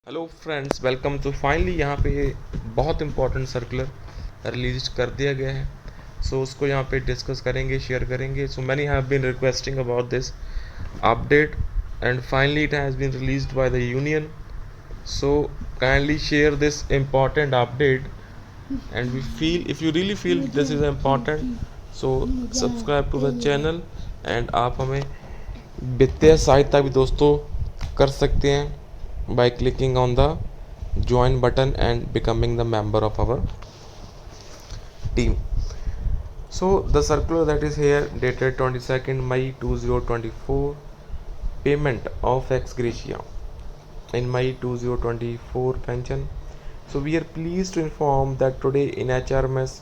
Hello friends, welcome. तो finally यहाँ पे बहुत इंपॉर्टेंट सर्कुलर रिलीज कर दिया गया है। सो उसको यहाँ पे डिस्कस करेंगे, शेयर करेंगे। So many have been requesting about this update and finally it has been released by the union. So kindly share this important update, and we feel if you really feel this is important, so subscribe to the channel. and आप हमें वित्तीय सहायता भी दोस्तों कर सकते हैं by clicking on the join button and becoming the member of our team. So the circular that is here dated 22nd May 2024, payment of ex gratia in May 2024 pension. So we are pleased to inform that today in HRMS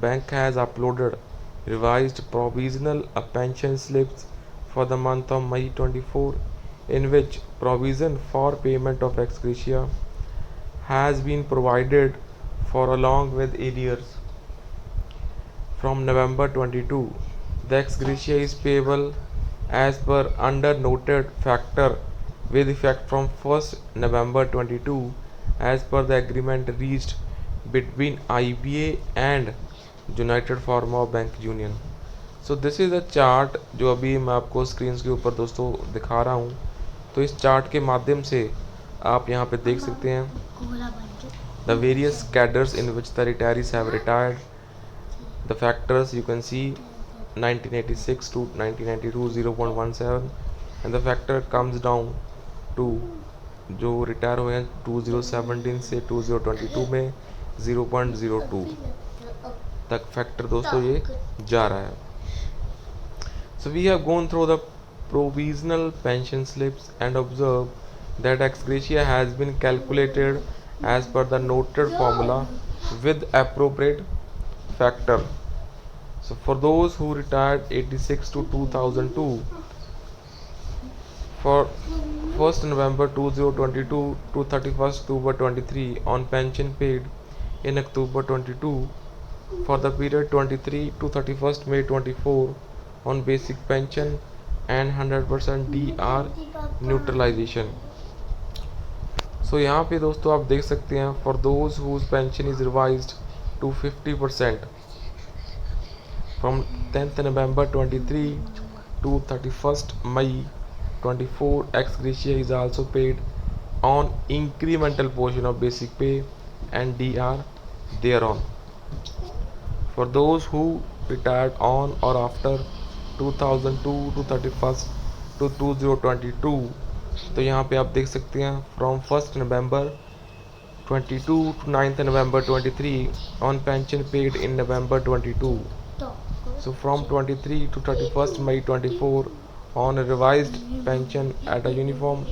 Bank has uploaded revised provisional pension slips for the month of May 24, in which provision for payment of ex gratia has been provided for along with arrears. From November 22, the ex gratia is payable as per under noted factor with effect from 1st November 22 as per the agreement reached between IBA and United Pharma Bank Union. So this is a chart जो अभी मैं आपको screen के ऊपर दोस्तों दिखा रहा हूँ. तो इस चार्ट के माध्यम से आप यहाँ पे देख सकते हैं the various cadres in which the retirees have retired. The factors you can see 1986 to 1992 0.17, and the factor comes down to जो रिटायर हुए हैं 2017 से 2022 में 0.02 तक फैक्टर दोस्तों ये जा रहा है. So we have gone through the provisional pension slips and observed that ex gratia has been calculated as per the noted formula with appropriate factor. So for those who retired 86 to 2002, for 1st November 2022 to 31st October 23 on pension paid in October 22, for the period 23 to 31st May 24 on basic pension and 100% DR neutralisation. So यहाँ पे दोस्तों आप देख सकते हैं for those whose pension is revised to 50% from 10th November 23 to 31st May 24, ex gratia is also paid on incremental portion of basic pay and DR thereon. For those who retired on or after 2002 to 31st to 2022, तो यहाँ पे आप देख सकते हैं from 1st November 22 to 9th November 23 on pension paid in November 22. So from 23 to 31st May 24 on a revised pension at a uniform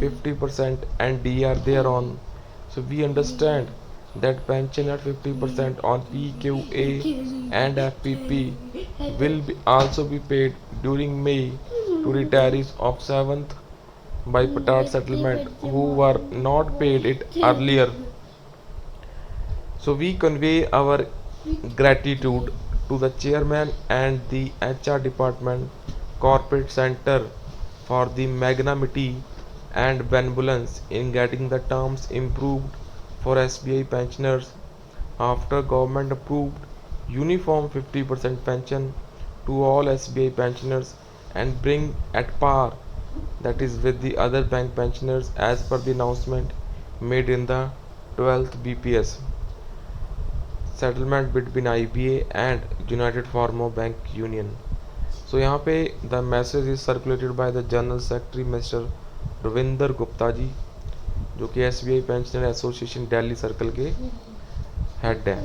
50% and DR thereon. So we understand that pension at 50% on PQA and FPP will also be paid during May to retirees of 7th by Patard settlement who were not paid it earlier. So we convey our gratitude to the chairman and the HR department corporate center for the magnanimity and benevolence in getting the terms improved for SBI pensioners after government approved uniform 50% pension to all SBI pensioners and bring at par, that is with the other bank pensioners as per the announcement made in the 12th BPS settlement between IBA and United Pharma Bank Union. So यहाँ पे the message is circulated by the General Secretary Mr. Ravinder Gupta ji, जो कि SBI pensioner association Delhi circle के head है.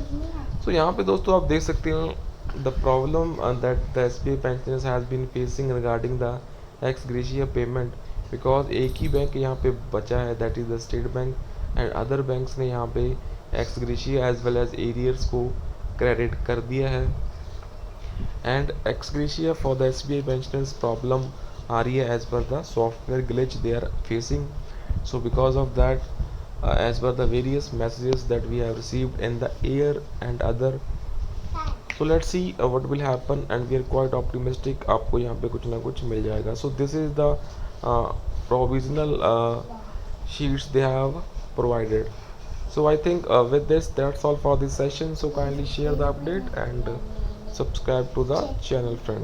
So यहाँ पे दोस्तों आप देख सकते हैं the problem that the SBI pensioners has been facing regarding the ex gratia payment, because एक ही बैंक यहाँ पे बचा है, that is the state bank, and other banks ने यहाँ पे ex gratia as well as arrears को क्रेडिट कर दिया है. And ex gratia for the SBI pensioners problem आ रही है as per the software glitch they are facing. So because of that as per the various messages that we have received in the air and other, so let's see what will happen, and we are quite optimistic आपको यहाँ पे कुछ ना कुछ मिल जाएगा. So this is the provisional sheets they have provided. So I think with this that's all for this session. So kindly share the update and subscribe to the channel, friends.